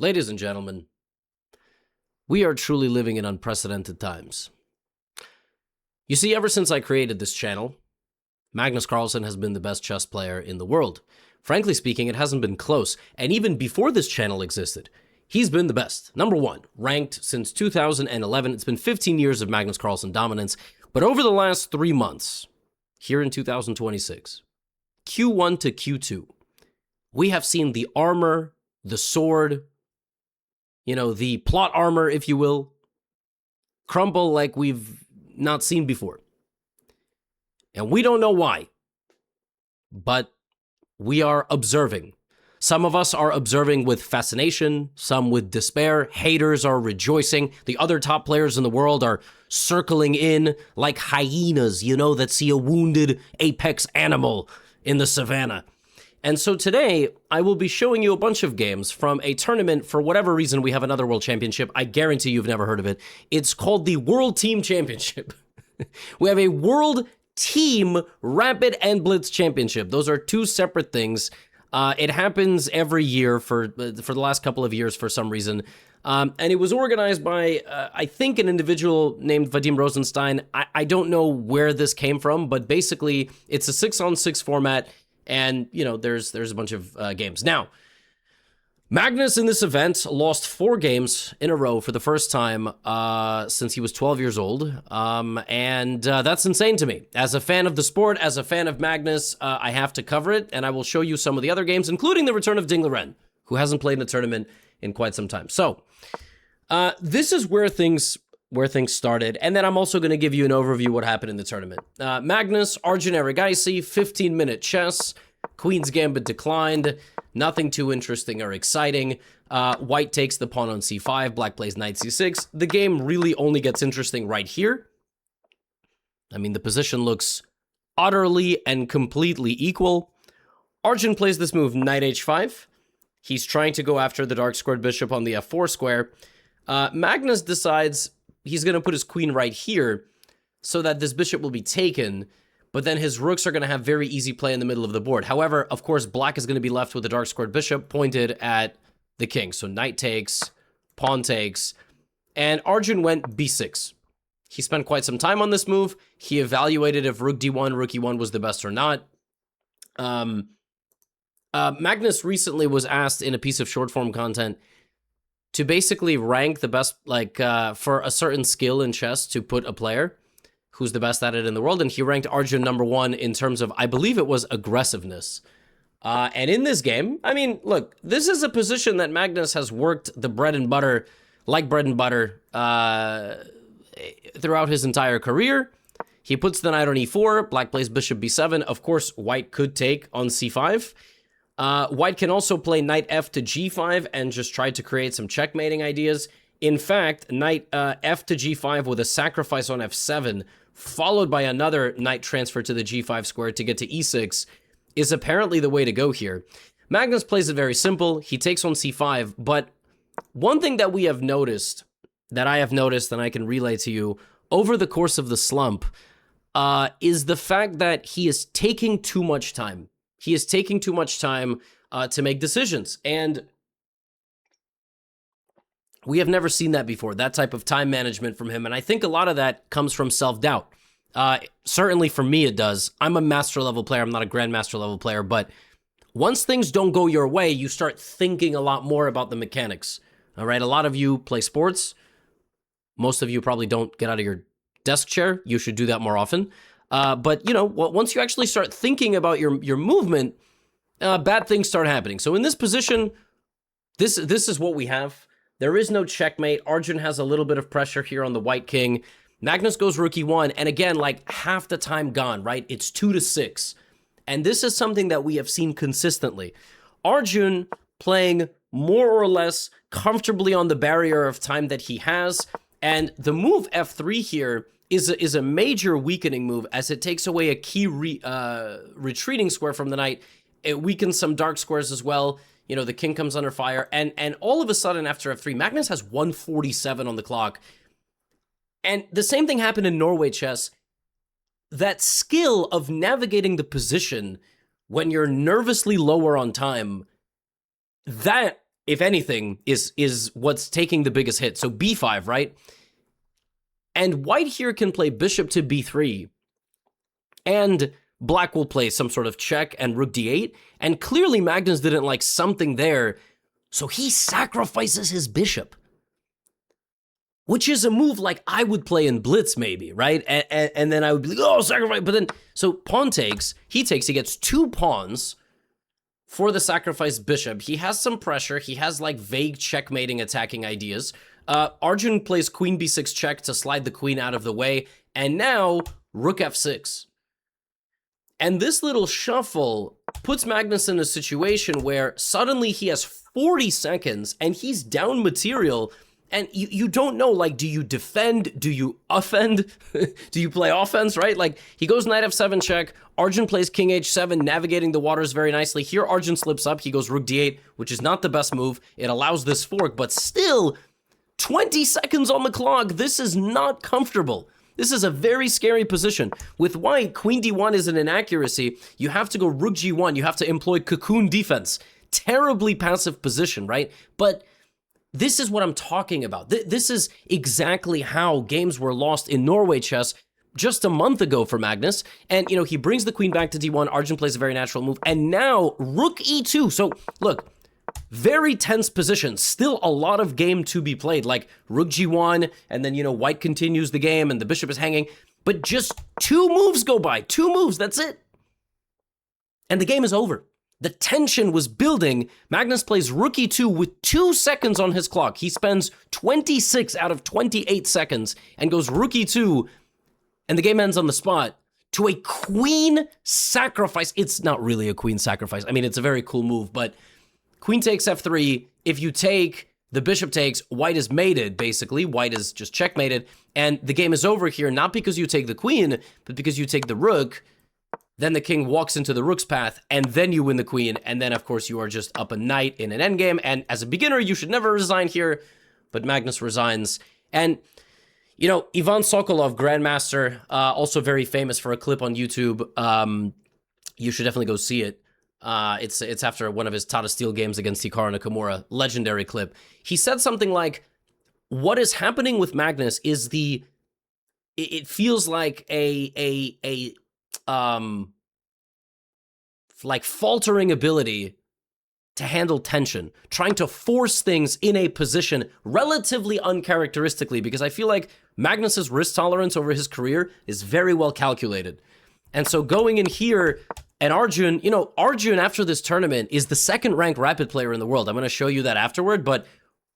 Ladies and gentlemen, we are truly living in unprecedented times. You see, ever since I created this channel, Magnus Carlsen has been the best chess player in the world. Frankly speaking, it hasn't been close, and even before this channel existed, he's been the best. Number one, ranked since 2011. It's been 15 years of Magnus Carlsen dominance, but over the last 3 months, here in 2026, Q1 to Q2, we have seen the armor, the sword, the plot armor, if you will, crumble like we've not seen before. And we don't know why, but we are observing. Some of us are observing with fascination, some with despair. Haters are rejoicing. The other top players in the world are circling in like hyenas, that see a wounded apex animal in the savannah. And so today, I will be showing you a bunch of games from a tournament. For whatever reason, we have another world championship. I guarantee you've never heard of it. It's called the World Team Championship. We have a World Team Rapid and Blitz Championship. Those are two separate things. It happens every year for the last couple of years for some reason. And it was organized by, I think, an individual named Vadim Rosenstein. I don't know where this came from, but basically, it's a 6-on-6 format. And, there's a bunch of games. Now, Magnus in this event lost 4 games in a row for the first time since he was 12 years old. And that's insane to me. As a fan of the sport, as a fan of Magnus, I have to cover it. And I will show you some of the other games, including the return of Ding Liren, who hasn't played in a tournament in quite some time. So this is where things started. And then I'm also going to give you an overview of what happened in the tournament. Magnus, Arjun Erigaisi, 15-minute chess. Queen's Gambit declined. Nothing too interesting or exciting. White takes the pawn on c5. Black plays knight c6. The game really only gets interesting right here. I mean, the position looks utterly and completely equal. Arjun plays this move, knight h5. He's trying to go after the dark squared bishop on the f4 square. Magnus decides he's going to put his queen right here so that this bishop will be taken, but then his rooks are going to have very easy play in the middle of the board. However, of course, black is going to be left with the dark squared bishop pointed at the king. So knight takes, pawn takes, and Arjun went b6. He spent quite some time on this move. He evaluated if rook d1, rook e1 was the best or not. Magnus recently was asked in a piece of short form content to basically rank the best, for a certain skill in chess to put a player who's the best at it in the world. And he ranked Arjun number 1 in terms of, I believe it was aggressiveness. And in this game, I mean, look, this is a position that Magnus has worked the bread and butter throughout his entire career. He puts the knight on e4, black plays bishop b7. Of course, white could take on c5. White can also play knight f to g5 and just try to create some checkmating ideas. In fact, knight f to g5 with a sacrifice on f7, followed by another knight transfer to the g5 square to get to e6, is apparently the way to go here. Magnus plays it very simple. He takes on c5, but one thing that I have noticed and I can relay to you over the course of the slump is the fact that he is taking too much time. He is taking too much time to make decisions, and we have never seen that before, that type of time management from him, and I think a lot of that comes from self-doubt. Certainly for me it does. I'm a master-level player. I'm not a grandmaster-level player, but once things don't go your way, you start thinking a lot more about the mechanics, all right? A lot of you play sports. Most of you probably don't get out of your desk chair. You should do that more often. But, once you actually start thinking about your movement, bad things start happening. So in this position, this is what we have. There is no checkmate. Arjun has a little bit of pressure here on the white king. Magnus goes rook e1, and again, half the time gone, right? It's 2-6. And this is something that we have seen consistently. Arjun playing more or less comfortably on the barrier of time that he has, and the move f3 here is a major weakening move, as it takes away a key retreating square from the knight. It weakens some dark squares as well. The king comes under fire, and all of a sudden after f3, Magnus has 147 on the clock. And the same thing happened in Norway chess. That skill of navigating the position when you're nervously lower on time, that if anything, is what's taking the biggest hit. So b5, right? And white here can play bishop to b3, and black will play some sort of check and rook d8, and clearly Magnus didn't like something there, so he sacrifices his bishop, which is a move like I would play in blitz maybe, right? And then I would be like, oh, sacrifice, but then, so pawn takes, he gets 2 pawns for the sacrificed bishop. He has some pressure, he has like vague checkmating attacking ideas. Arjun plays queen b6 check to slide the queen out of the way, and now rook f6. And this little shuffle puts Magnus in a situation where suddenly he has 40 seconds and he's down material, and you don't know, like, do you defend? Do you offend? Do you play offense, right? Like, he goes knight f7 check, Arjun plays king h7, navigating the waters very nicely. Here, Arjun slips up, he goes rook d8, which is not the best move. It allows this fork, but still, 20 seconds on the clock. This is not comfortable. This is a very scary position. With white, queen d1 is an inaccuracy. You have to go rook g1. You have to employ cocoon defense. Terribly passive position, right? But this is what I'm talking about. This is exactly how games were lost in Norway chess just a month ago for Magnus. And, you know, he brings the queen back to d1. Arjun plays a very natural move. And now, rook e2. So, look, very tense position. Still a lot of game to be played. Like, rook g1, and then, you know, white continues the game, and the bishop is hanging. But just 2 moves go by. 2 moves, that's it. And the game is over. The tension was building. Magnus plays rook e2 with 2 seconds on his clock. He spends 26 out of 28 seconds and goes rook e2, and the game ends on the spot to a queen sacrifice. It's not really a queen sacrifice. I mean, it's a very cool move, but queen takes f3. If you take, the bishop takes, white is mated, basically. White is just checkmated, and the game is over here, not because you take the queen, but because you take the rook. Then the king walks into the rook's path, and then you win the queen, and then, of course, you are just up a knight in an endgame, and as a beginner, you should never resign here, but Magnus resigns. And, you know, Ivan Sokolov, Grandmaster, also very famous for a clip on YouTube. You should definitely go see it. It's after one of his Tata Steel games against Hikaru Nakamura, legendary clip. He said something like, what is happening with Magnus is it feels like like faltering ability to handle tension, trying to force things in a position relatively uncharacteristically, because I feel like Magnus's risk tolerance over his career is very well calculated. And so going in here, and Arjun, you know, Arjun after this tournament is the 2nd ranked rapid player in the world. I'm going to show you that afterward, but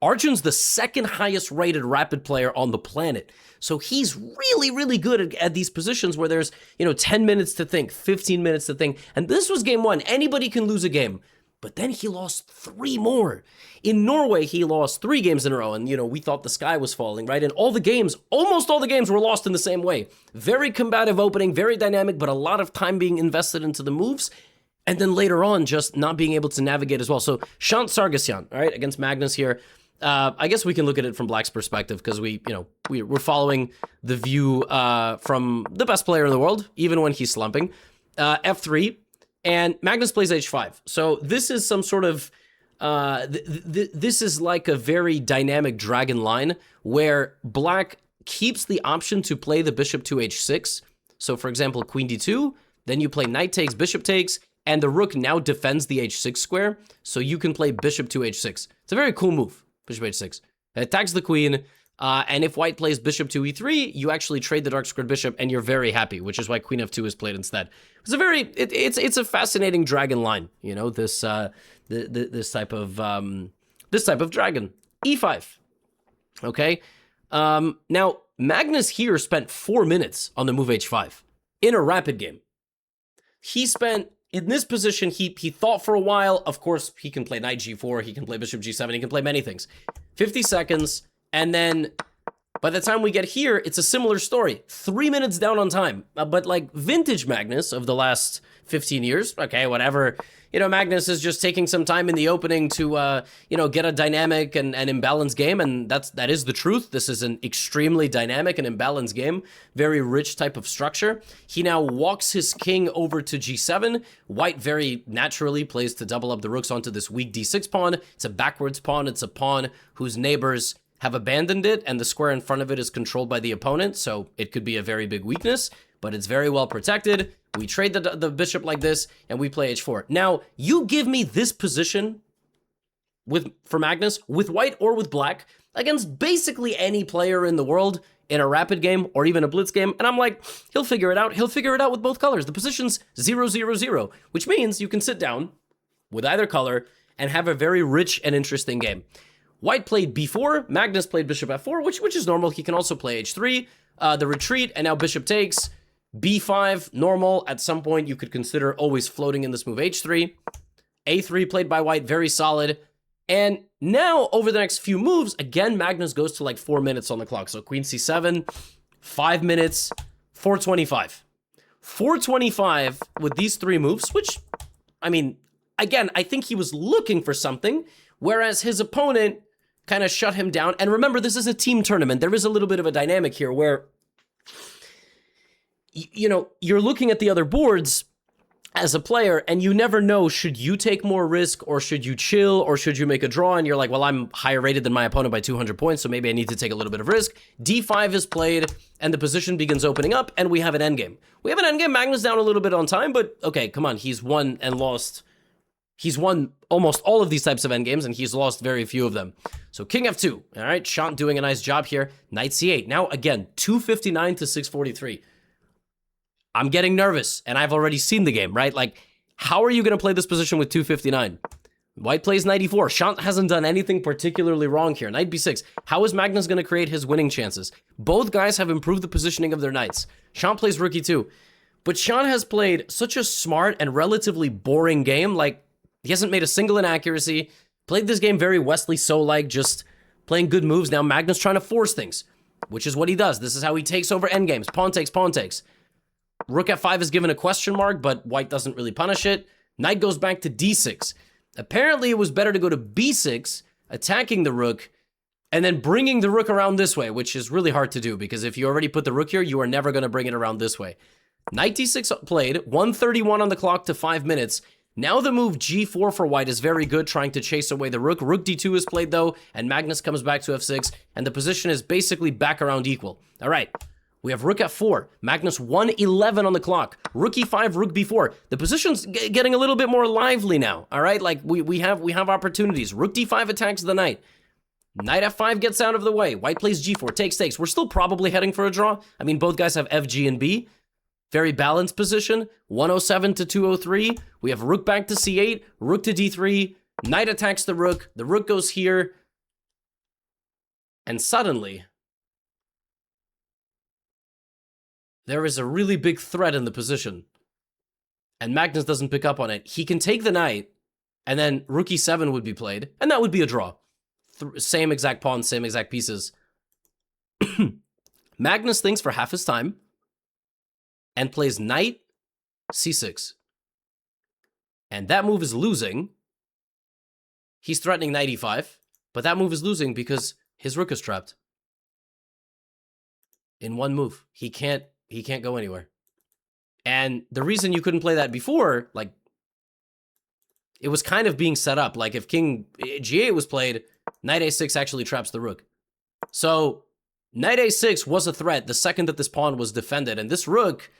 Arjun's the 2nd highest rated rapid player on the planet. So he's really, really good at these positions where there's, you know, 10 minutes to think, 15 minutes to think. And this was game 1. Anybody can lose a game. But then he lost 3 more. In Norway, he lost 3 games in a row. And, you know, we thought the sky was falling, right? And all the games, almost all the games were lost in the same way. Very combative opening, very dynamic, but a lot of time being invested into the moves. And then later on, just not being able to navigate as well. So Shant Sargsyan, all right, against Magnus here. I guess we can look at it from Black's perspective because we're following the view from the best player in the world, even when he's slumping. F3, and Magnus plays H5. So this is some sort of, this is like a very dynamic dragon line where Black keeps the option to play the bishop to H6. So for example, Queen D2, then you play knight takes, bishop takes, and the rook now defends the H6 square, so you can play bishop to H6. It's a very cool move. Bishop h6. It attacks the queen, and if white plays bishop to e3, you actually trade the dark squared bishop, and you're very happy, which is why queen f2 is played instead. It's a very, it's a fascinating dragon line, you know, this type of dragon. e5. Okay. Now Magnus here spent 4 minutes on the move h5 in a rapid game. He spent. In this position, he thought for a while. Of course, he can play knight g4, he can play bishop g7, he can play many things. 50 seconds, and then By the time we get here, it's a similar story. 3 minutes down on time. But like vintage Magnus of the last 15 years, okay, whatever. You know, Magnus is just taking some time in the opening to, you know, get a dynamic and imbalanced game, and that is the truth. This is an extremely dynamic and imbalanced game, very rich type of structure. He now walks his king over to g7. White very naturally plays to double up the rooks onto this weak d6 pawn. It's a backwards pawn. It's a pawn whose neighbors have abandoned it, and the square in front of it is controlled by the opponent, so it could be a very big weakness, but it's very well protected. We trade the bishop like this, and we play h4. Now, you give me this position for Magnus, with white or with black, against basically any player in the world in a rapid game or even a blitz game, and I'm like, he'll figure it out. He'll figure it out with both colors. The position's 0-0-0, which means you can sit down with either color and have a very rich and interesting game. White played b4, Magnus played bishop f4, which is normal. He can also play h3, the retreat, and now bishop takes, b5, normal. At some point, you could consider always floating in this move h3. a3 played by white, very solid. And now, over the next few moves, again, Magnus goes to like 4 minutes on the clock. So queen c7, 5 minutes, 425. 425 with these 3 moves, which, I mean, again, I think he was looking for something, whereas his opponent kind of shut him down. And remember, this is a team tournament. There is a little bit of a dynamic here where, you know, you're looking at the other boards as a player, and you never know, should you take more risk, or should you chill, or should you make a draw? And you're like, well, I'm higher rated than my opponent by 200 points, so maybe I need to take a little bit of risk. d5 is played, and the position begins opening up, and we have an endgame. We have an endgame. Magnus down a little bit on time, but okay, come on. He's won and lost. He's won almost all of these types of endgames, and he's lost very few of them. So king f2. All right, Shant doing a nice job here. Knight c8. Now, again, 259 to 643. I'm getting nervous, and I've already seen the game, right? Like, how are you going to play this position with 259? White plays knight e4. Shant hasn't done anything particularly wrong here. Knight b6. How is Magnus going to create his winning chances? Both guys have improved the positioning of their knights. Shant plays rook e2. But Shant has played such a smart and relatively boring game. Like, he hasn't made a single inaccuracy. Played this game very Wesley So-like, just playing good moves. Now Magnus trying to force things, which is what he does. This is how he takes over endgames. Pawn takes, pawn takes. Rook f5 is given a question mark, but white doesn't really punish it. Knight goes back to d6. Apparently, it was better to go to b6, attacking the rook, and then bringing the rook around this way, which is really hard to do, because if you already put the rook here, you are never going to bring it around this way. Knight d6 played, 131 on the clock to 5 minutes. Now the move g4 for white is very good, trying to chase away the rook. Rook d2 is played, though, and Magnus comes back to f6, and the position is basically back around equal. All right. We have rook f4, Magnus 111 on the clock, rook e5, rook b4. The position's getting a little bit more lively now, all right? Like, we have opportunities. Rook d5 attacks the knight. Knight f5 gets out of the way. White plays g4, takes, takes. We're still probably heading for a draw. I mean, both guys have f, g, and b. Very balanced position, 107 to 203. We have rook back to c8, rook to d3, knight attacks the rook goes here, and suddenly there is a really big threat in the position, and Magnus doesn't pick up on it. He can take the knight, and then rook e7 would be played, and that would be a draw. Same exact pawns, same exact pieces. Magnus thinks for half his time, and plays knight c6. And that move is losing. He's threatening knight e5, but that move is losing because his rook is trapped. In one move. He can't go anywhere. And the reason you couldn't play that before, like, it was kind of being set up. Like, if king g8 was played, knight a6 actually traps the rook. So knight a6 was a threat the second that this pawn was defended, and this rook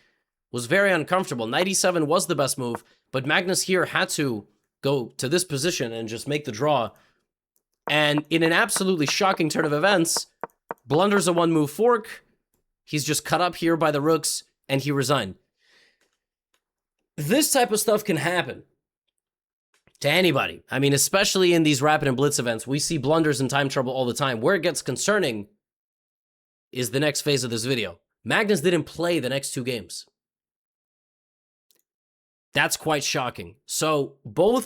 was very uncomfortable. Knight e7 was the best move, but Magnus here had to go to this position and just make the draw. And in an absolutely shocking turn of events, blunders a one-move fork. He's just cut up here by the rooks, and he resigned. This type of stuff can happen to anybody. I mean, especially in these rapid and blitz events, we see blunders and time trouble all the time. Where it gets concerning is the next phase of this video. Magnus didn't play the next 2 games. That's quite shocking. So all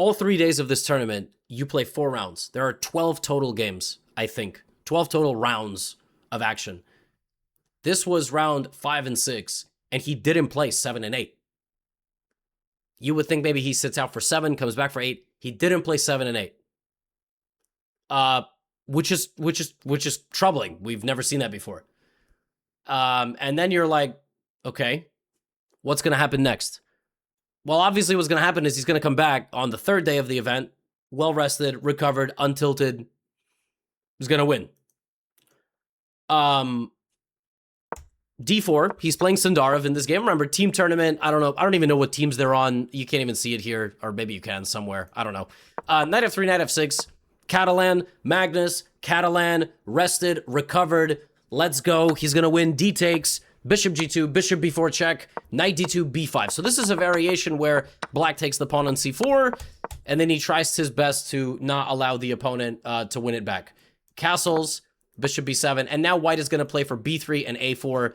all 3 days of this tournament, you play 4 rounds. There are 12 total games, I think. 12 total rounds of action. This was round 5 and 6, and he didn't play 7 and 8. You would think maybe he sits out for 7, comes back for 8. He didn't play 7 and 8. Which is troubling. We've never seen that before. And then you're like, okay, what's going to happen next? Well, obviously what's going to happen is he's going to come back on the 3rd day of the event, well-rested, recovered, untilted. He's going to win. D4, he's playing Sindarov in this game. Remember, team tournament, I don't know. I don't even know what teams they're on. You can't even see it here, or maybe you can somewhere. I don't know. Knight f3, knight f6, Catalan, Magnus, Catalan, rested, recovered. Let's go. He's going to win. D takes, bishop g2, bishop b4 check, knight d2, b5. So this is a variation where black takes the pawn on c4, and then he tries his best to not allow the opponent to win it back. Castles, bishop b7, and now white is going to play for b3 and a4,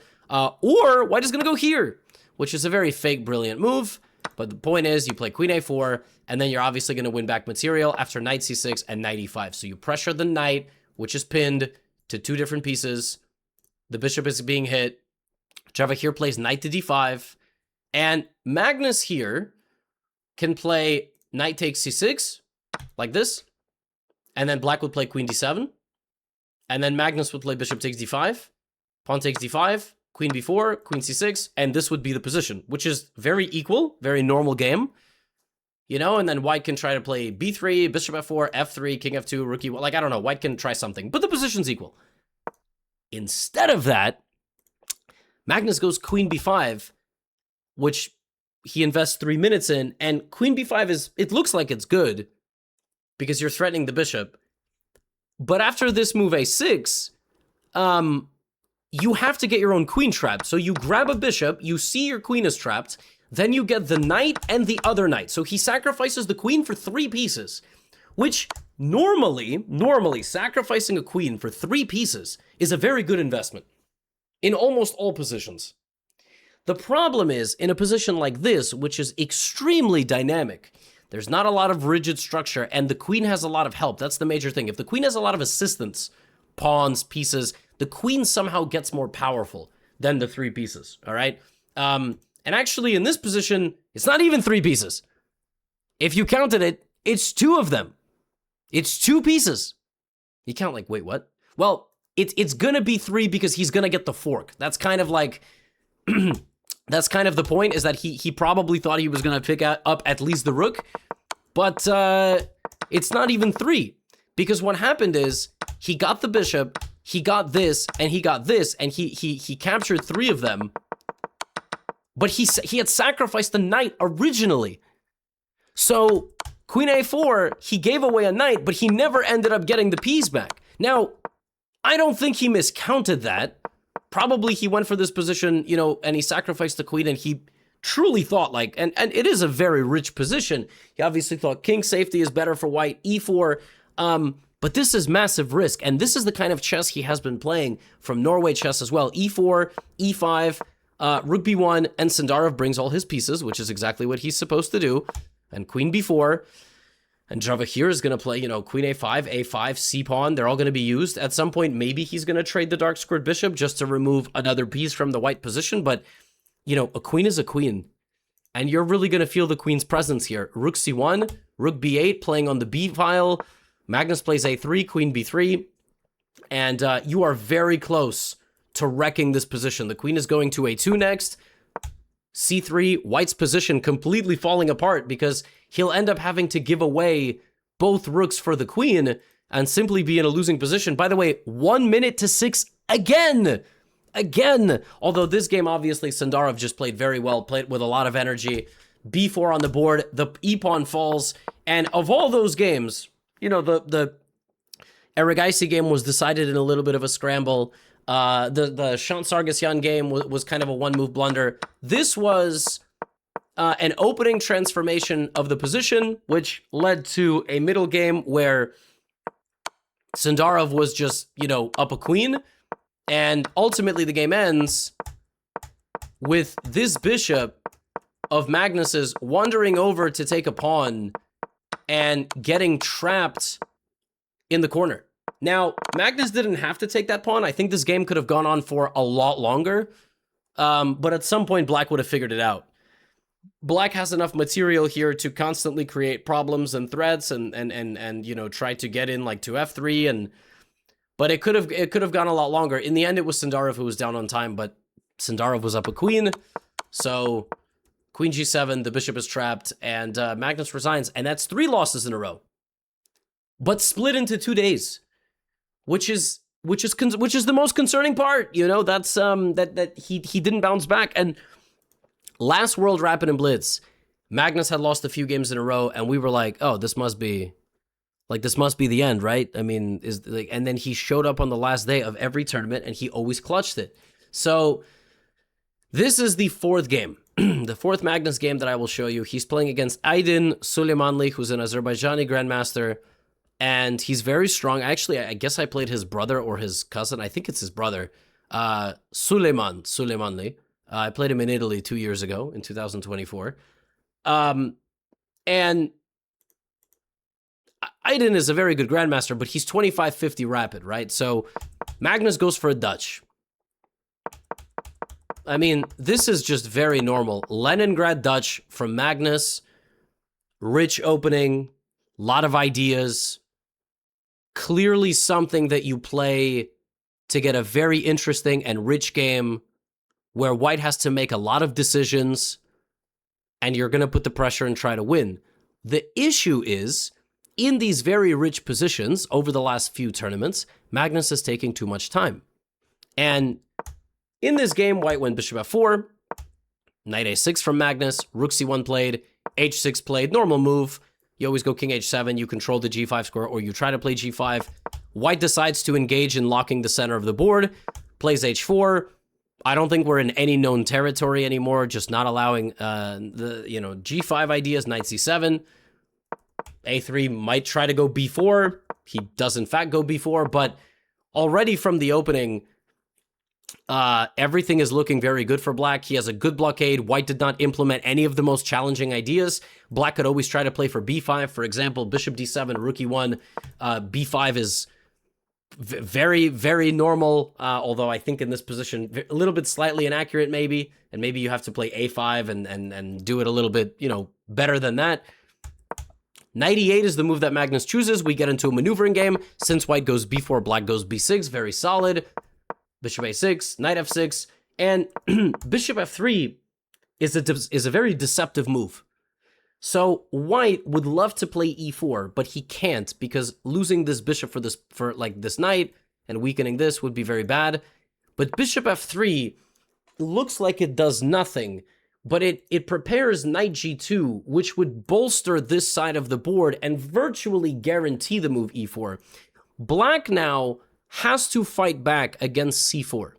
or white is going to go here, which is a very fake, brilliant move. But the point is, you play queen a4, and then you're obviously going to win back material after knight c6 and knight e5. So you pressure the knight, which is pinned to 2 different pieces. The bishop is being hit. Javokhir plays knight to d5, and Magnus here can play knight takes c6, like this, and then black would play queen d7, and then Magnus would play bishop takes d5, pawn takes d5, queen b4, queen c6, and this would be the position, which is very equal, very normal game, you know, and then white can try to play b3, bishop f4, f3, king f2, rook e1, like, I don't know, white can try something, but the position's equal. Instead of that, Magnus goes queen b5, which he invests 3 minutes in, and queen b5 is, it looks like it's good, because you're threatening the bishop, but after this move a6, you have to get your own queen trapped. So you grab a bishop, you see your queen is trapped, then you get the knight and the other knight. So he sacrifices the queen for 3 pieces, which normally sacrificing a queen for 3 pieces is a very good investment in almost all positions. The problem is, in a position like this, which is extremely dynamic, there's not a lot of rigid structure, and the queen has a lot of help. That's the major thing. If the queen has a lot of assistance, pawns, pieces, the queen somehow gets more powerful than the 3 pieces, all right? And actually, in this position, it's not even 3 pieces. If you counted it, it's 2 of them. It's 2 pieces. You count like, wait, what? Well, it's gonna be 3 because he's gonna get the fork. That's kind of like... That's kind of the point, is that he probably thought he was going to pick up at least the rook, but it's not even 3, because what happened is he got the bishop, he got this, and he got this, and he captured 3 of them, but he had sacrificed the knight originally. So queen a4, he gave away a knight, but he never ended up getting the piece back. Now, I don't think he miscounted that. Probably he went for this position, you know, and he sacrificed the queen, and he truly thought, like, and it is a very rich position. He obviously thought king safety is better for white, e4, but this is massive risk, and this is the kind of chess he has been playing from Norway chess as well. e4, e5, rook b1, and Sindarov brings all his pieces, which is exactly what he's supposed to do, and queen b4, and Javokhir is going to play, you know, queen a5, a5, c-pawn. They're all going to be used. At some point, maybe he's going to trade the dark squared bishop just to remove another piece from the white position. But, you know, a queen is a queen. And you're really going to feel the queen's presence here. Rook c1, rook b8, playing on the b file. Magnus plays a3, queen b3. And you are very close to wrecking this position. The queen is going to a2 next. c3, white's position completely falling apart because he'll end up having to give away both rooks for the queen and simply be in a losing position. By the way, 1 minute to 6 again. Although this game, obviously, Sindarov just played very well, played with a lot of energy. b4 on the board, the e-pawn falls. And of all those games, you know, the Erigaisi game was decided in a little bit of a scramble. The Shant Sargsyan game was kind of a one-move blunder. This was an opening transformation of the position, which led to a middle game where Sindarov was just, you know, up a queen. And ultimately the game ends with this bishop of Magnus's wandering over to take a pawn and getting trapped in the corner. Now, Magnus didn't have to take that pawn. I think this game could have gone on for a lot longer, but at some point, Black would have figured it out. Black has enough material here to constantly create problems and threats and you know, try to get in like to f3, but it could have gone a lot longer. In the end, it was Sindarov who was down on time, but Sindarov was up a queen, so queen g7, the bishop is trapped, and Magnus resigns, and that's 3 losses in a row, but split into 2 days, which is the most concerning part. You know, that's that he didn't bounce back. And last World Rapid and Blitz, Magnus had lost a few games in a row, and we were like, oh, this must be the end, right? I mean, and then he showed up on the last day of every tournament, and he always clutched it. So this is the 4th game, the 4th Magnus game that I will show you. He's playing against Aydin Suleymanli, who's an Azerbaijani grandmaster, and he's very strong. Actually, I guess I played his brother or his cousin. I think it's his brother, Suleymanli. I played him in Italy 2 years ago, in 2024. And Aydin is a very good grandmaster, but he's 25-50 rapid, right? So Magnus goes for a Dutch. I mean, this is just very normal. Leningrad Dutch from Magnus. Rich opening, lot of ideas. Clearly something that you play to get a very interesting and rich game where White has to make a lot of decisions and you're going to put the pressure and try to win. The issue is, in these very rich positions over the last few tournaments, Magnus is taking too much time. And in this game, White went bishop f4, knight a6 from Magnus, rook c1 played, h6 played, normal move. You always go king h7, you control the g5 square, or you try to play g5. White decides to engage in locking the center of the board, plays h4. I don't think we're in any known territory anymore, just not allowing the g5 ideas, knight c7. a3 might try to go b4. He does in fact go b4, but already from the opening, everything is looking very good for Black. He has a good blockade. White did not implement any of the most challenging ideas. Black could always try to play for b5. For example, bishop d7, rook e1. b5 is very, very normal, although I think in this position, a little bit slightly inaccurate maybe, and maybe you have to play a5 and do it a little bit, better than that. Knight e8 is the move that Magnus chooses. We get into a maneuvering game. Since White goes b4, Black goes b6, very solid. Bishop a6, knight f6, and bishop f3 is a very deceptive move. So White would love to play e4, but he can't because losing this bishop for this knight and weakening this would be very bad. But bishop f3 looks like it does nothing, but it prepares knight g2, which would bolster this side of the board and virtually guarantee the move e4. Black now has to fight back against c4.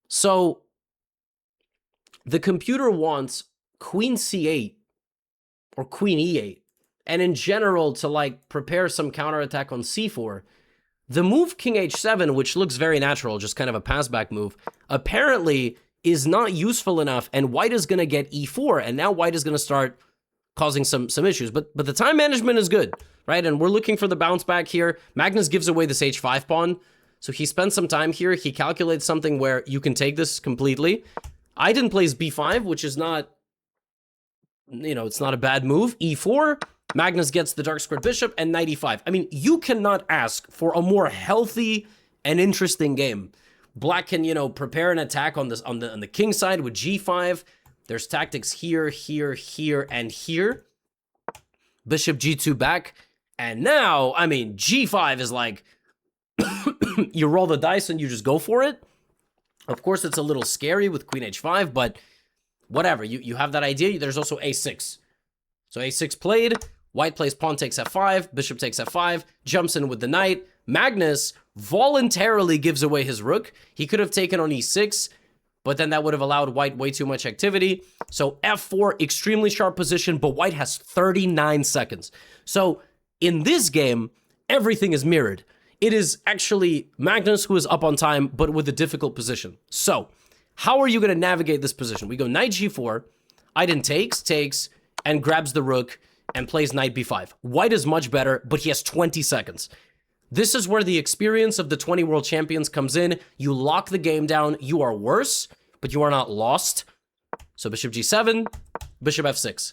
So the computer wants queen c8 or queen e8, and in general to prepare some counterattack on c4. The move king h7, which looks very natural, just kind of a passback move, apparently is not useful enough, and White is going to get e4, and now White is going to start causing some issues. But the time management is good, right? And we're looking for the bounce back here. Magnus gives away this h5 pawn, so he spends some time here. He calculates something where you can take this completely. Aydin plays b5, which is not, it's not a bad move. e4, Magnus gets the dark squared bishop, and knight e5. I mean, you cannot ask for a more healthy and interesting game. Black can, prepare an attack on the king side with g5. There's tactics here, here, here, and here. Bishop g2 back. And now, I mean, g5 is like, you roll the dice and you just go for it. Of course, it's a little scary with queen h5, but whatever. You have that idea. There's also a6. So a6 played. White plays pawn takes f5. Bishop takes f5. Jumps in with the knight. Magnus voluntarily gives away his rook. He could have taken on e6, but then that would have allowed White way too much activity. So f4, extremely sharp position, but White has 39 seconds. So in this game, everything is mirrored. It is actually Magnus who is up on time, but with a difficult position. So how are you going to navigate this position? We go knight g4, Aydin takes, and grabs the rook, and plays knight b5. White is much better, but he has 20 seconds. This is where the experience of the 20 world champions comes in. You lock the game down. You are worse, but you are not lost. So bishop g7, bishop f6.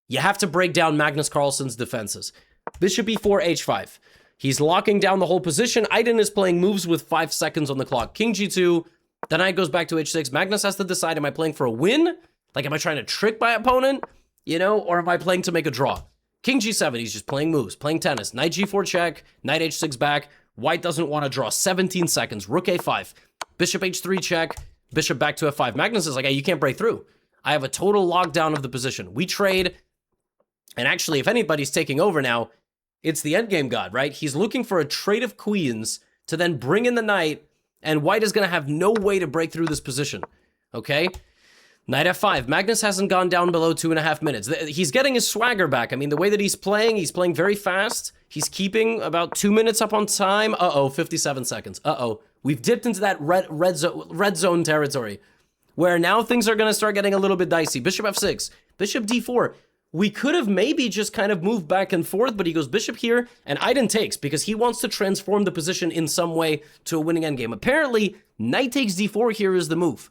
You have to break down Magnus Carlsen's defenses. Bishop e4, h5. He's locking down the whole position. Aydin is playing moves with 5 seconds on the clock. King g2, the knight goes back to h6. Magnus has to decide, am I playing for a win? Like, am I trying to trick my opponent? You know, or am I playing to make a draw? King g7, he's just playing moves, playing tennis. Knight g4 check, knight h6 back. White doesn't want to draw. 17 seconds. Rook a5. Bishop h3 check. Bishop back to f5. Magnus is like, hey, you can't break through. I have a total lockdown of the position. We trade. And actually, if anybody's taking over now, it's the endgame god, right? He's looking for a trade of queens to then bring in the knight. And White is going to have no way to break through this position. Okay? Knight f5. Magnus hasn't gone down below 2.5 minutes. He's getting his swagger back. I mean, the way that he's playing very fast. He's keeping about 2 minutes up on time. 57 seconds. We've dipped into that red zone territory, where now things are going to start getting a little bit dicey. Bishop f6. Bishop d4. We could have maybe just kind of moved back and forth, but he goes bishop here, and Aydin takes, because he wants to transform the position in some way to a winning endgame. Apparently, knight takes d4 here is the move.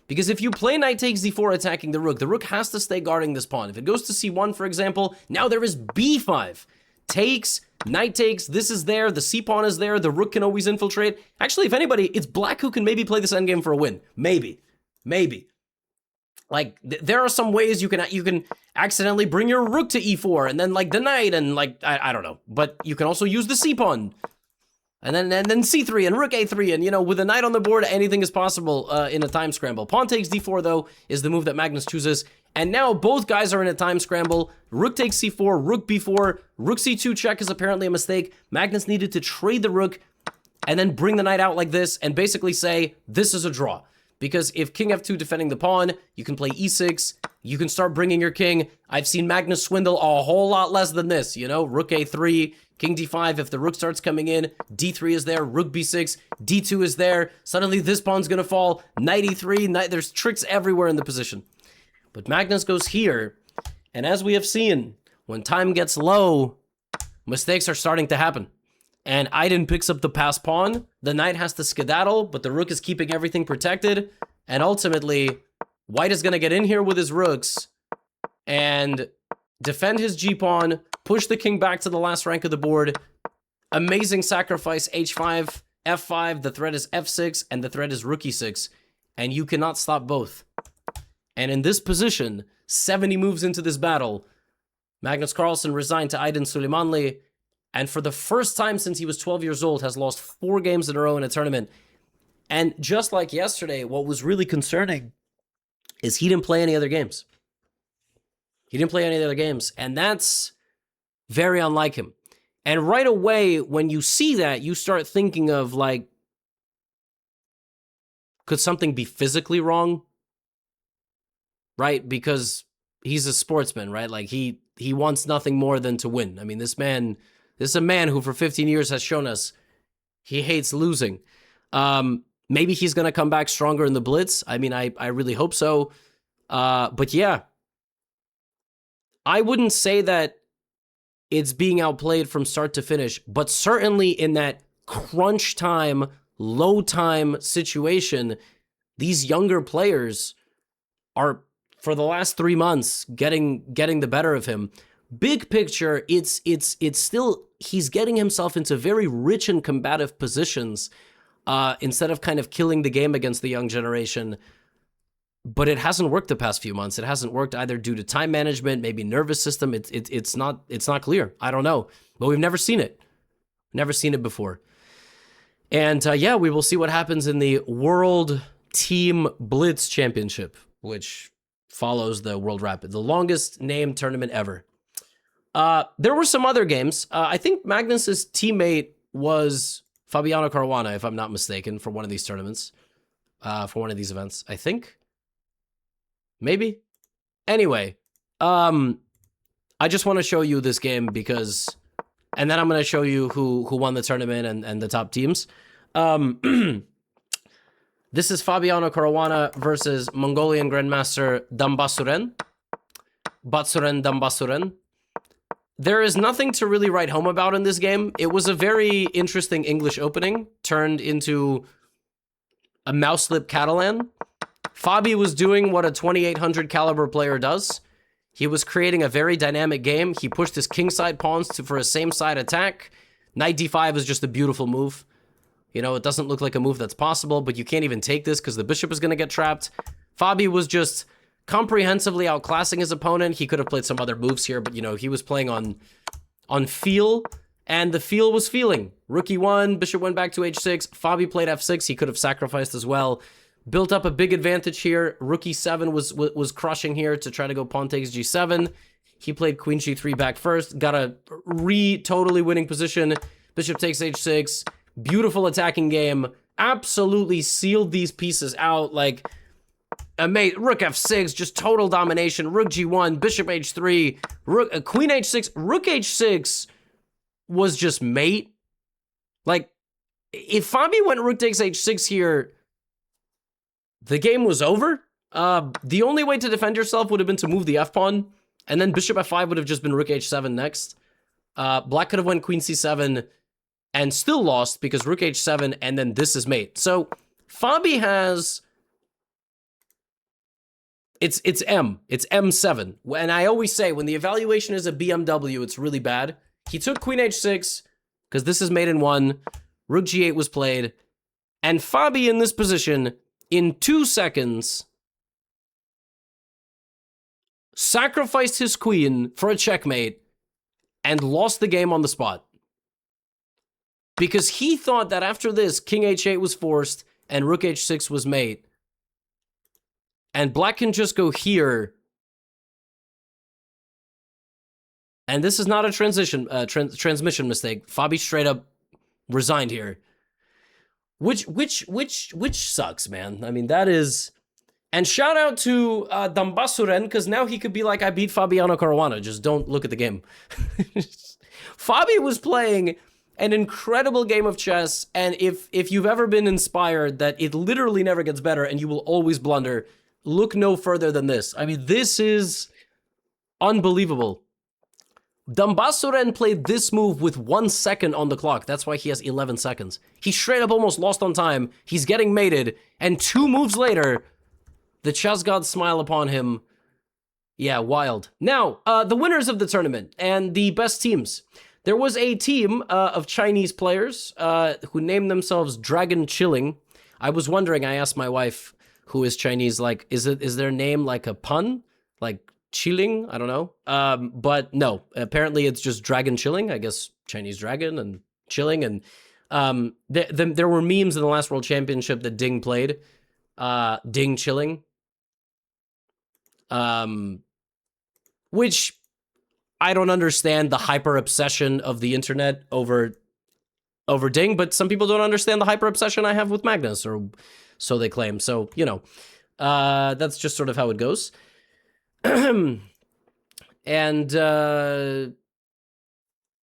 Because if you play knight takes d4 attacking the rook has to stay guarding this pawn. If it goes to c1, for example, now there is b5. Takes, knight takes, this is there, the c-pawn is there, the rook can always infiltrate. Actually, if anybody, it's black who can maybe play this endgame for a win. Maybe. Like, there are some ways you can accidentally bring your rook to e4, and then, like, the knight, and, like, I don't know. But you can also use the c-pawn. And then c3 and rook a3, and, you know, with a knight on the board, anything is possible in a time scramble. Pawn takes d4, though, is the move that Magnus chooses. And now both guys are in a time scramble. Rook takes c4, rook b4, rook c2 check is apparently a mistake. Magnus needed to trade the rook and then bring the knight out like this and basically say, this is a draw. Because if king f2 defending the pawn, you can play e6, you can start bringing your king. I've seen Magnus swindle a whole lot less than this, you know? Rook a3, king d5, if the rook starts coming in, d3 is there, rook b6, d2 is there, suddenly this pawn's gonna fall, knight e3, there's tricks everywhere in the position. But Magnus goes here, and as we have seen, when time gets low, mistakes are starting to happen. And Aydin picks up the passed pawn, the knight has to skedaddle, but the rook is keeping everything protected, and ultimately, White is gonna get in here with his rooks, and defend his g-pawn, push the king back to the last rank of the board. Amazing sacrifice, h5, f5, the threat is f6, and the threat is rook e6, and you cannot stop both. And in this position, 70 moves into this battle, Magnus Carlsen resigned to Aydin Suleymanli, and for the first time since he was 12 years old, has lost 4 games in a row in a tournament. And just like yesterday, what was really concerning is he didn't play any other games. He didn't play any other games, and that's very unlike him. And right away, when you see that, you start thinking of, like, could something be physically wrong? Right? Because he's a sportsman, right? Like, he wants nothing more than to win. I mean, this is a man who for 15 years has shown us he hates losing. Maybe he's going to come back stronger in the Blitz. I mean, I really hope so. But yeah, I wouldn't say that it's being outplayed from start to finish, but certainly in that crunch time, low time situation, these younger players are, for the last 3 months, getting the better of him. Big picture, it's still, he's getting himself into very rich and combative positions instead of kind of killing the game against the young generation. But it hasn't worked the past few months. It hasn't worked either due to time management, maybe nervous system. It's not clear. I don't know. But we've never seen it. Never seen it before. And yeah, we will see what happens in the World Team Blitz Championship, which follows the World Rapid, the longest named tournament ever. There were some other games. I think Magnus's teammate was Fabiano Caruana, if I'm not mistaken, for one of these tournaments, for one of these events, I think. Maybe. Anyway, I just want to show you this game because, and then I'm going to show you who won the tournament and the top teams. This is Fabiano Caruana versus Mongolian Grandmaster Dambasuren. Batsuren Dambasuren. There is nothing to really write home about in this game. It was a very interesting English opening, turned into a mouse slip Catalan. Fabi was doing what a 2800 caliber player does. He was creating a very dynamic game. He pushed his kingside pawns for a same side attack. Knight d5 is just a beautiful move. You know, it doesn't look like a move that's possible, but you can't even take this because the bishop is going to get trapped. Fabi was just comprehensively outclassing his opponent. He could have played some other moves here, but, you know, he was playing on feel, and the feel was feeling. Rook e1, bishop went back to h6. Fabi played f6. He could have sacrificed as well. Built up a big advantage here. Rook e7 was crushing here to try to go pawn takes g7. He played queen g3 back first. Got a totally winning position. Bishop takes h6. Beautiful attacking game. Absolutely sealed these pieces out. Like, rook f6, just total domination. Rook g1, bishop h3, queen h6. Rook h6 was just mate. Like, if Fabi went rook takes h6 here, the game was over. The only way to defend yourself would have been to move the f-pawn, and then bishop f5 would have just been rook h7 next. Black could have went queen c7 and still lost because rook h7, and then this is mate. So Fabi has... It's M7. And I always say, when the evaluation is a BMW, it's really bad. He took queen h6, because this is mate in 1. Rook g8 was played. And Fabi in this position, in 2 seconds, sacrificed his queen for a checkmate and lost the game on the spot. Because he thought that after this, king h8 was forced and rook h6 was mate. And black can just go here. And this is not a transmission mistake. Fabi straight up resigned here. Which sucks, man. I mean, that is... And shout out to Dambasuren, because now he could be like, I beat Fabiano Caruana. Just don't look at the game. Fabi was playing an incredible game of chess, and if you've ever been inspired that it literally never gets better and you will always blunder, look no further than this. I mean, this is unbelievable. Dambasuren played this move with 1 second on the clock. That's why he has 11 seconds. He straight up almost lost on time. He's getting mated, and 2 moves later, the chess gods smile upon him. Yeah, wild. Now, the winners of the tournament and the best teams. There was a team of Chinese players who named themselves Dragon Chilling. I was wondering, I asked my wife, who is Chinese, like, is their name like a pun? Like chilling? I don't know. But no, apparently it's just Dragon Chilling. I guess Chinese dragon and chilling. And there were memes in the last World Championship that Ding played. Ding Chilling. Which... I don't understand the hyper obsession of the internet over Ding, but some people don't understand the hyper obsession I have with Magnus, or so they claim. So, you know, that's just sort of how it goes. And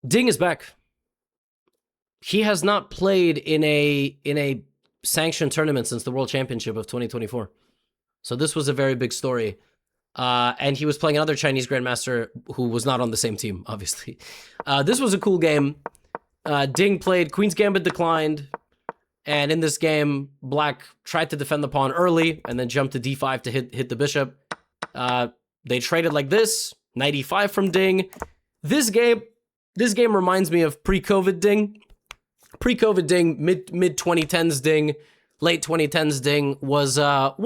Ding is back. He has not played in a sanctioned tournament since the World Championship of 2024. So this was a very big story. And he was playing another Chinese grandmaster who was not on the same team, obviously. This was a cool game. Ding played, Queen's Gambit declined, and in this game, Black tried to defend the pawn early, and then jumped to d5 to hit the bishop. They traded like this, knight e5 from Ding. This game reminds me of pre-COVID Ding. Pre-COVID Ding, mid-2010s Ding, late 2010s Ding was a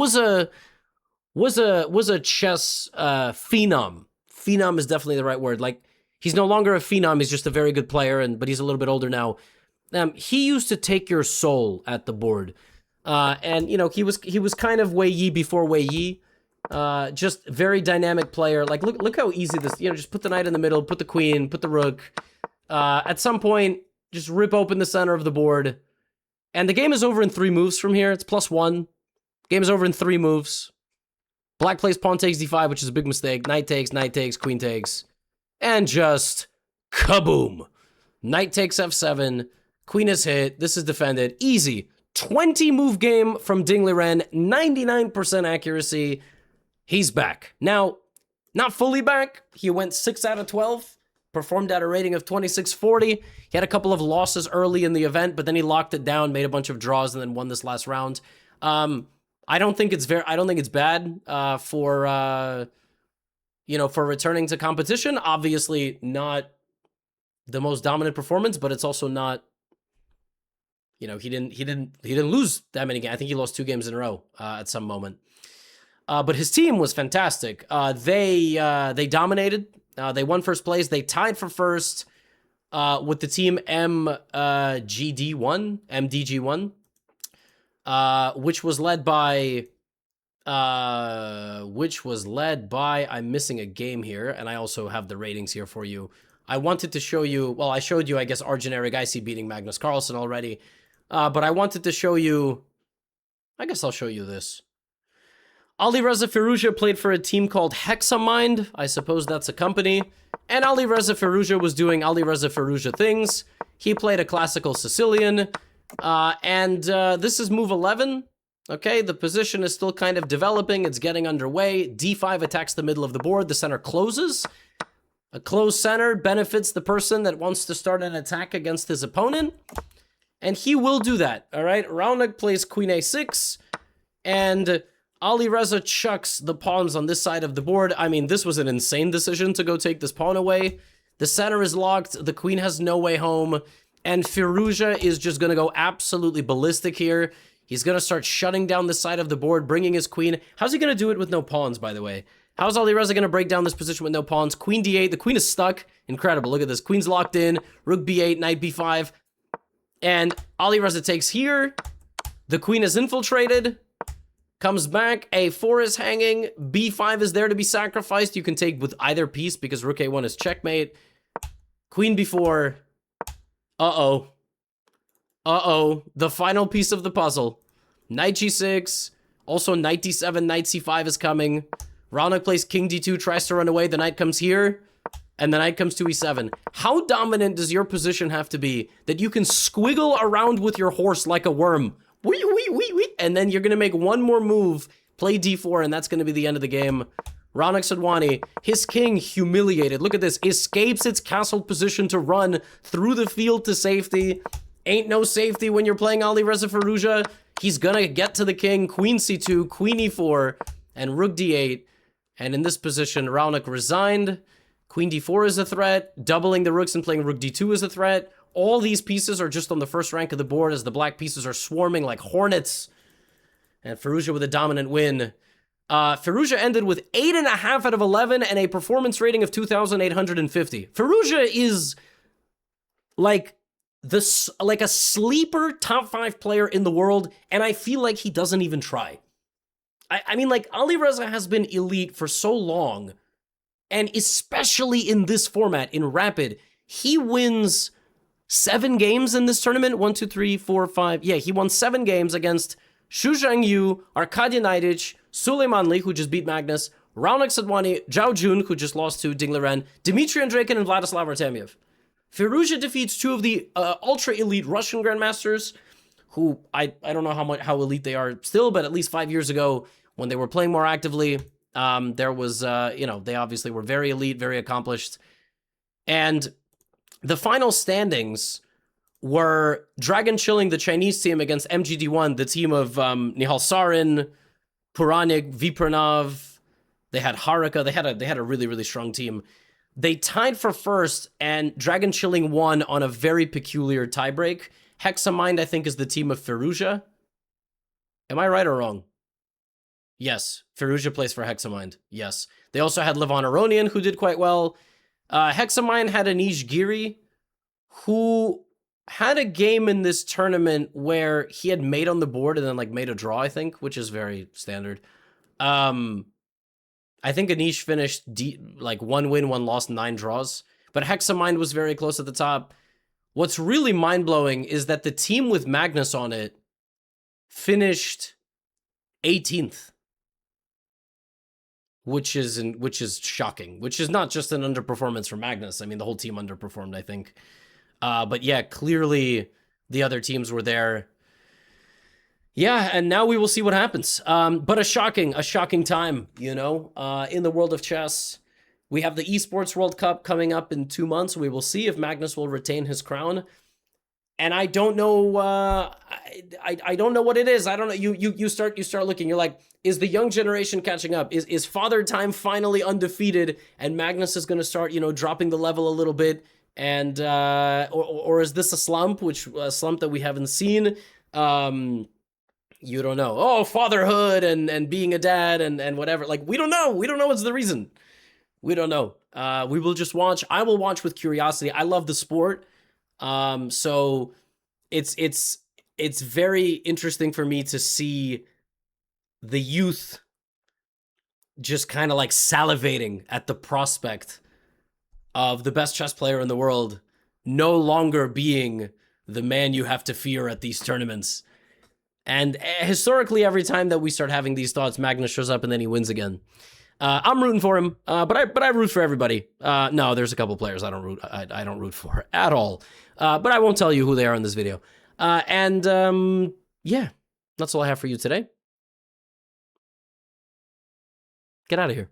chess phenom. Phenom is definitely the right word. Like, he's no longer a phenom, he's just a very good player, but he's a little bit older now. He used to take your soul at the board. And, you know, he was kind of Wei Yi before Wei Yi. Just very dynamic player. Like, look how easy this, you know, just put the knight in the middle, put the queen, put the rook. At some point, just rip open the center of the board. And the game is over in 3 moves from here. It's +1. Game is over in 3 moves. Black plays pawn takes d5, which is a big mistake. Knight takes, queen takes. And just kaboom. Knight takes f7. Queen is hit. This is defended. Easy. 20 move game from Ding Liren. 99% accuracy. He's back. Now, not fully back. He went 6 out of 12. performed at a rating of 2640. He had a couple of losses early in the event, but then he locked it down, made a bunch of draws, and then won this last round. I don't think it's bad for returning to competition. Obviously not the most dominant performance, but it's also not, he didn't lose that many games. I think he lost 2 games in a row at some moment. But his team was fantastic. They dominated. They won first place. They tied for first with the team MDG1, which was led by, I'm missing a game here, and I also have the ratings here for you. I wanted to show you, well, I showed you, I guess, Arjun Erigaisi beating Magnus Carlsen already. But I wanted to show you, I guess I'll show you this. Alireza Firouzja played for a team called Hexamind. I suppose that's a company. And Alireza Firouzja was doing Alireza Firouzja things. He played a classical Sicilian. This is move 11. Okay, the position is still kind of developing. It's getting underway. D5 attacks the middle of the board. The center closes. A closed center benefits the person that wants to start an attack against his opponent. And he will do that, all right? Raunak plays queen a6. And Alireza chucks the pawns on this side of the board. I mean, this was an insane decision to go take this pawn away. The center is locked. The queen has no way home. And Firouzja is just going to go absolutely ballistic here. He's going to start shutting down the side of the board, bringing his queen. How's he going to do it with no pawns, by the way? How's Alireza going to break down this position with no pawns? Queen d8. The queen is stuck. Incredible. Look at this. Queen's locked in. Rook b8, knight b5. And Alireza takes here. The queen is infiltrated. Comes back, a4 is hanging, b5 is there to be sacrificed. You can take with either piece because rook a1 is checkmate. Queen b4. Uh-oh. The final piece of the puzzle. Knight g6. Also knight d7, knight c5 is coming. Raunak plays king d2, tries to run away. The knight comes here, and the knight comes to e7. How dominant does your position have to be that you can squiggle around with your horse like a worm? And then you're going to make one more move, play d4, and that's going to be the end of the game. Raunak Sadhwani, his king humiliated. Look at this. Escapes its castled position to run through the field to safety. Ain't no safety when you're playing Alireza Firouzja. He's going to get to the king. Queen c2, queen e4, and rook d8. And in this position, Raunak resigned. Queen d4 is a threat. Doubling the rooks and playing rook d2 is a threat. All these pieces are just on the first rank of the board as the black pieces are swarming like hornets. And Firouzja with a dominant win. Firouzja ended with 8.5 out of 11 and a performance rating of 2,850. Firouzja is like a sleeper top 5 player in the world, and I feel like he doesn't even try. I mean, like, Alireza has been elite for so long, and especially in this format, in Rapid, he wins 7 games in this tournament. 1, 2, 3, 4, 5. Yeah, he won 7 games against Xu Zhangyu, Arkady Naiditch, Suleymanli, who just beat Magnus, Raunak Sadhwani, Zhao Jun, who just lost to Ding Liren, Dmitry Andreikin, and Vladislav Artemiev. Firouzja defeats 2 of the ultra-elite Russian grandmasters, who I don't know how elite they are still, but at least 5 years ago, when they were playing more actively, there was, they obviously were very elite, very accomplished. And the final standings were Dragon chilling the Chinese team against MGD1, the team of Nihal Sarin, Puranik, Vipranav. They had Haruka. They had a really, really strong team. They tied for first, and Dragon chilling won on a very peculiar tiebreak. Hexamind, I think, is the team of Firouzja. Am I right or wrong? Yes, Firouzja plays for Hexamind. Yes. They also had Levon Aronian, who did quite well. Hexamind had Anish Giri, who had a game in this tournament where he had mate on the board and then like made a draw, I think, which is very standard. I think Anish finished like 1 win, 1 loss, 9 draws. But Hexamind was very close at the top. What's really mind-blowing is that the team with Magnus on it finished 18th. Which is shocking. Which is not just an underperformance for Magnus. I mean, the whole team underperformed, I think. But yeah, clearly the other teams were there. Yeah, and now we will see what happens. But a shocking time, in the world of chess. We have the Esports World Cup coming up in 2 months. We will see if Magnus will retain his crown. And I don't know. I don't know what it is. I don't know. You start looking. You're like, is the young generation catching up? Is Father Time finally undefeated, and Magnus is going to start, dropping the level a little bit? And or is this a slump, a slump that we haven't seen? You don't know. Oh, fatherhood and being a dad and whatever. Like, we don't know. We don't know what's the reason. We don't know. We will just watch. I will watch with curiosity. I love the sport. So it's very interesting for me to see the youth just kind of like salivating at the prospect of the best chess player in the world no longer being the man you have to fear at these tournaments. And historically, every time that we start having these thoughts, Magnus shows up and then he wins again. I'm rooting for him, but I root for everybody. No, there's a couple players I don't root for at all. But I won't tell you who they are in this video. Yeah, that's all I have for you today. Get out of here.